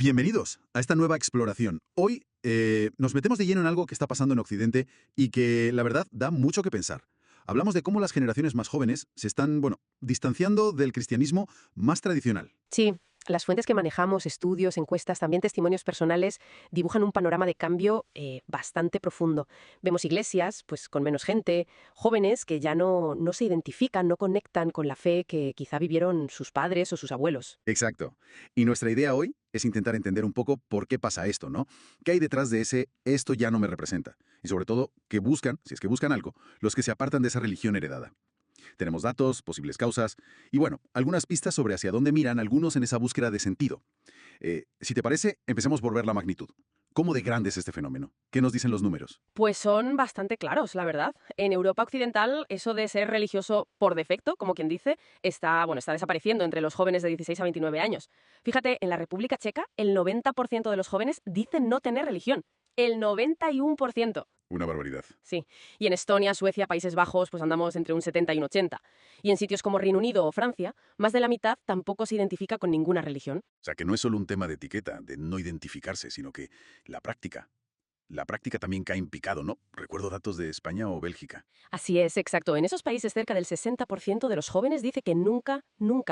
Bienvenidos a esta nueva exploración. Hoy nos metemos de lleno en algo que está pasando en Occidente y que, la verdad, da mucho que pensar. Hablamos de cómo las generaciones más jóvenes se están, distanciando del cristianismo más tradicional. Sí, las fuentes que manejamos, estudios, encuestas, también testimonios personales, dibujan un panorama de cambio bastante profundo. Vemos iglesias, pues con menos gente, jóvenes que ya no se identifican, no conectan con la fe que quizá vivieron sus padres o sus abuelos. Exacto. Y nuestra idea hoy es intentar entender un poco por qué pasa esto, ¿no? ¿Qué hay detrás de ese esto ya no me representa? Y sobre todo, ¿qué buscan, si es que buscan algo, los que se apartan de esa religión heredada? Tenemos datos, posibles causas y, algunas pistas sobre hacia dónde miran algunos en esa búsqueda de sentido. Si te parece, empecemos por ver la magnitud. ¿Cómo de grande es este fenómeno? ¿Qué nos dicen los números? Pues son bastante claros, la verdad. En Europa occidental, eso de ser religioso por defecto, como quien dice, está desapareciendo entre los jóvenes de 16 a 29 años. Fíjate, en la República Checa, el 90% de los jóvenes dicen no tener religión. El 91%. Una barbaridad. Sí. Y en Estonia, Suecia, Países Bajos, pues andamos entre un 70 y un 80. Y en sitios como Reino Unido o Francia, más de la mitad tampoco se identifica con ninguna religión. O sea, que no es solo un tema de etiqueta, de no identificarse, sino que la práctica. La práctica también cae en picado, ¿no? Recuerdo datos de España o Bélgica. Así es, exacto. En esos países cerca del 60% de los jóvenes dice que nunca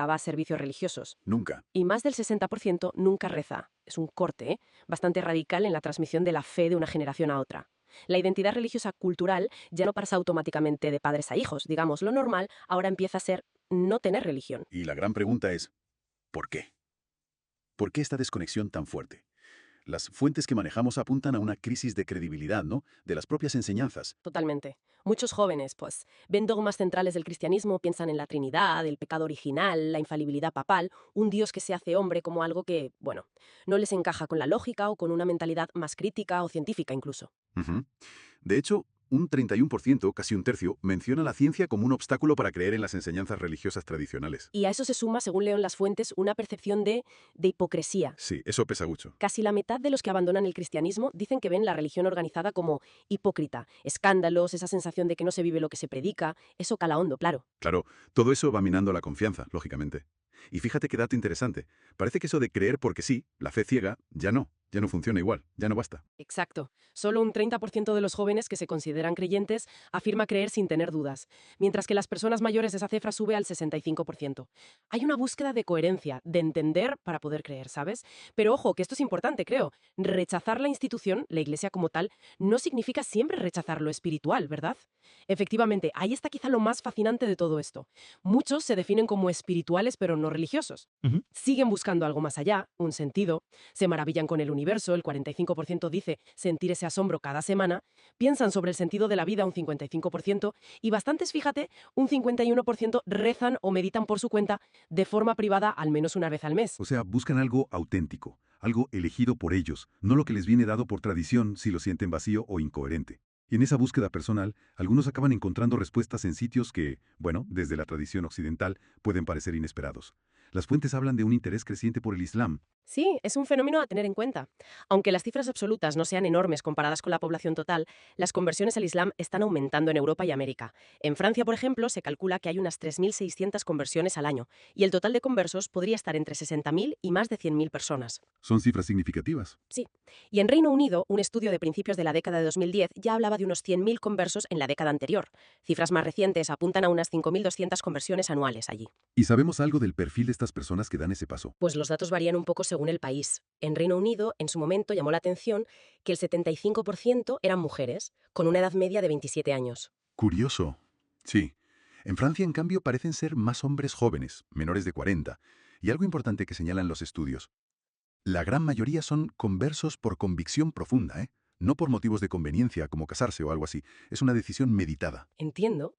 va a servicios religiosos. Nunca. Y más del 60% nunca reza. Es un corte, bastante radical en la transmisión de la fe de una generación a otra. La identidad religiosa cultural ya no pasa automáticamente de padres a hijos. Digamos, lo normal ahora empieza a ser no tener religión. Y la gran pregunta es, ¿por qué? ¿Por qué esta desconexión tan fuerte? Las fuentes que manejamos apuntan a una crisis de credibilidad, ¿no? De las propias enseñanzas. Totalmente. Muchos jóvenes, pues, ven dogmas centrales del cristianismo, piensan en la Trinidad, el pecado original, la infalibilidad papal, un Dios que se hace hombre como algo que, no les encaja con la lógica o con una mentalidad más crítica o científica incluso. Ujú. De hecho, un 31%, casi un tercio, menciona la ciencia como un obstáculo para creer en las enseñanzas religiosas tradicionales. Y a eso se suma, según leo en las fuentes, una percepción de hipocresía. Sí, eso pesa mucho. Casi la mitad de los que abandonan el cristianismo dicen que ven la religión organizada como hipócrita. Escándalos, esa sensación de que no se vive lo que se predica, eso cala hondo, claro. Claro, todo eso va minando la confianza, lógicamente. Y fíjate qué dato interesante. Parece que eso de creer porque sí, la fe ciega, ya no funciona igual, ya no basta. Exacto. Solo un 30% de los jóvenes que se consideran creyentes afirma creer sin tener dudas, mientras que las personas mayores esa cifra sube al 65%. Hay una búsqueda de coherencia, de entender para poder creer, ¿sabes? Pero ojo, que esto es importante, creo. Rechazar la institución, la iglesia como tal, no significa siempre rechazar lo espiritual, ¿verdad? Efectivamente, ahí está quizá lo más fascinante de todo esto. Muchos se definen como espirituales pero no religiosos. Siguen buscando algo más allá, un sentido, se maravillan con el universo, el 45% dice sentir ese asombro cada semana, piensan sobre el sentido de la vida un 55% y bastantes, fíjate, un 51% rezan o meditan por su cuenta de forma privada al menos una vez al mes. O sea, buscan algo auténtico, algo elegido por ellos, no lo que les viene dado por tradición si lo sienten vacío o incoherente. Y en esa búsqueda personal, algunos acaban encontrando respuestas en sitios que, desde la tradición occidental, pueden parecer inesperados. Las fuentes hablan de un interés creciente por el Islam. Sí, es un fenómeno a tener en cuenta. Aunque las cifras absolutas no sean enormes comparadas con la población total, las conversiones al Islam están aumentando en Europa y América. En Francia, por ejemplo, se calcula que hay unas 3.600 conversiones al año, y el total de conversos podría estar entre 60.000 y más de 100.000 personas. Son cifras significativas. Sí. Y en Reino Unido, un estudio de principios de la década de 2010 ya hablaba de unos 100.000 conversos en la década anterior. Cifras más recientes apuntan a unas 5.200 conversiones anuales allí. ¿Y sabemos algo del perfil de estas personas que dan ese paso? Pues los datos varían un poco según el país. En Reino Unido, en su momento, llamó la atención que el 75% eran mujeres, con una edad media de 27 años. Curioso. Sí. En Francia, en cambio, parecen ser más hombres jóvenes, menores de 40. Y algo importante que señalan los estudios. La gran mayoría son conversos por convicción profunda, ¿eh? No por motivos de conveniencia, como casarse o algo así. Es una decisión meditada. Entiendo.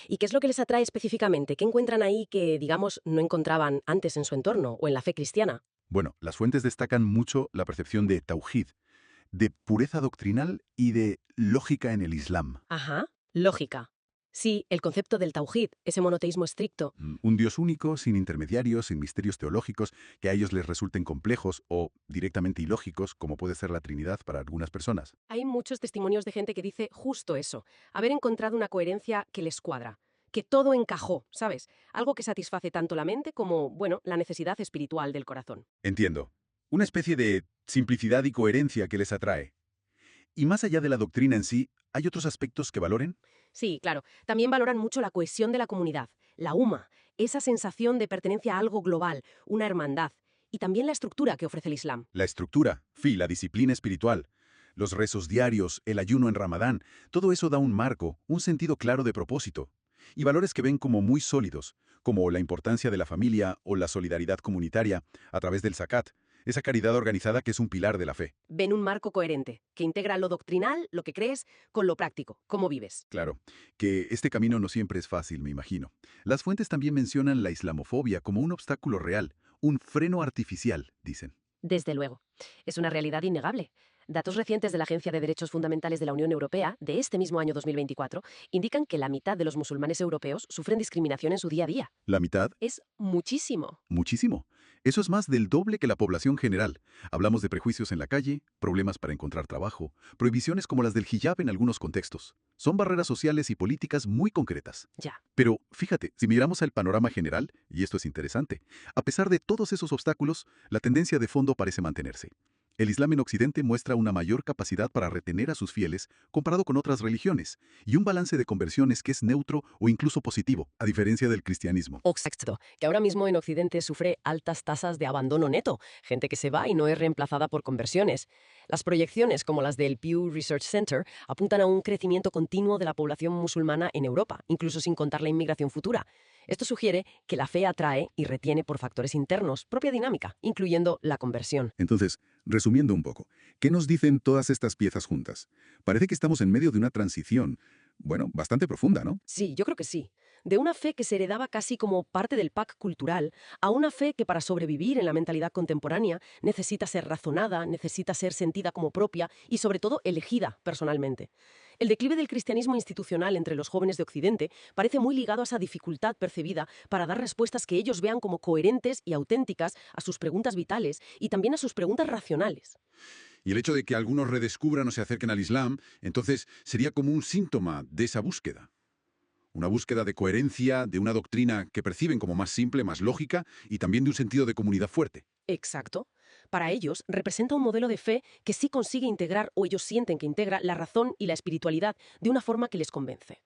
¿Y qué es lo que les atrae específicamente? ¿Qué encuentran ahí que, digamos, no encontraban antes en su entorno o en la fe cristiana? Bueno, las fuentes destacan mucho la percepción de tauhid, de pureza doctrinal y de lógica en el Islam. Ajá, lógica. Sí, el concepto del tauhid, ese monoteísmo estricto. Un Dios único, sin intermediarios, sin misterios teológicos que a ellos les resulten complejos o directamente ilógicos, como puede ser la Trinidad para algunas personas. Hay muchos testimonios de gente que dice justo eso, haber encontrado una coherencia que les cuadra, que todo encajó, ¿sabes? Algo que satisface tanto la mente como, la necesidad espiritual del corazón. Entiendo. Una especie de simplicidad y coherencia que les atrae. Y más allá de la doctrina en sí, ¿hay otros aspectos que valoren? Sí, claro. También valoran mucho la cohesión de la comunidad, la UMA, esa sensación de pertenencia a algo global, una hermandad, y también la estructura que ofrece el Islam. La estructura, la disciplina espiritual, los rezos diarios, el ayuno en Ramadán, todo eso da un marco, un sentido claro de propósito. Y valores que ven como muy sólidos, como la importancia de la familia o la solidaridad comunitaria a través del zakat, esa caridad organizada que es un pilar de la fe. Ven un marco coherente, que integra lo doctrinal, lo que crees, con lo práctico, cómo vives. Claro, que este camino no siempre es fácil, me imagino. Las fuentes también mencionan la islamofobia como un obstáculo real, un freno artificial, dicen. Desde luego. Es una realidad innegable. Datos recientes de la Agencia de Derechos Fundamentales de la Unión Europea, de este mismo año 2024, indican que la mitad de los musulmanes europeos sufren discriminación en su día a día. La mitad, Es muchísimo. muchísimo. Eso es más del doble que la población general. Hablamos de prejuicios en la calle, problemas para encontrar trabajo, prohibiciones como las del hijab en algunos contextos. Son barreras sociales y políticas muy concretas. Ya. Pero fíjate, si miramos al panorama general, y esto es interesante, a pesar de todos esos obstáculos, la tendencia de fondo parece mantenerse. El Islam en Occidente muestra una mayor capacidad para retener a sus fieles comparado con otras religiones, y un balance de conversiones que es neutro o incluso positivo, a diferencia del cristianismo. Exacto, que ahora mismo en Occidente sufre altas tasas de abandono neto, gente que se va y no es reemplazada por conversiones. Las proyecciones, como las del Pew Research Center, apuntan a un crecimiento continuo de la población musulmana en Europa, incluso sin contar la inmigración futura. Esto sugiere que la fe atrae y retiene por factores internos, propia dinámica, incluyendo la conversión. Entonces, resumiendo un poco, ¿qué nos dicen todas estas piezas juntas? Parece que estamos en medio de una transición, bueno, bastante profunda, ¿no? Sí, yo creo que sí. De una fe que se heredaba casi como parte del pack cultural a una fe que para sobrevivir en la mentalidad contemporánea necesita ser razonada, necesita ser sentida como propia y sobre todo elegida personalmente. El declive del cristianismo institucional entre los jóvenes de Occidente parece muy ligado a esa dificultad percibida para dar respuestas que ellos vean como coherentes y auténticas a sus preguntas vitales y también a sus preguntas racionales. Y el hecho de que algunos redescubran o se acerquen al Islam, entonces sería como un síntoma de esa búsqueda. Una búsqueda de coherencia, de una doctrina que perciben como más simple, más lógica y también de un sentido de comunidad fuerte. Exacto. Para ellos, representa un modelo de fe que sí consigue integrar, o ellos sienten que integra, la razón y la espiritualidad de una forma que les convence.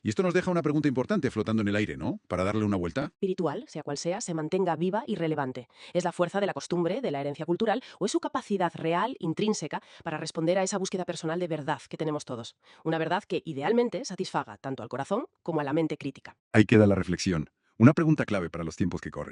Y esto nos deja una pregunta importante flotando en el aire, ¿no? Para darle una vuelta. Espiritual, sea cual sea, se mantenga viva y relevante. ¿Es la fuerza de la costumbre, de la herencia cultural, o es su capacidad real, intrínseca, para responder a esa búsqueda personal de verdad que tenemos todos? Una verdad que, idealmente, satisfaga tanto al corazón como a la mente crítica. Ahí queda la reflexión. Una pregunta clave para los tiempos que corren.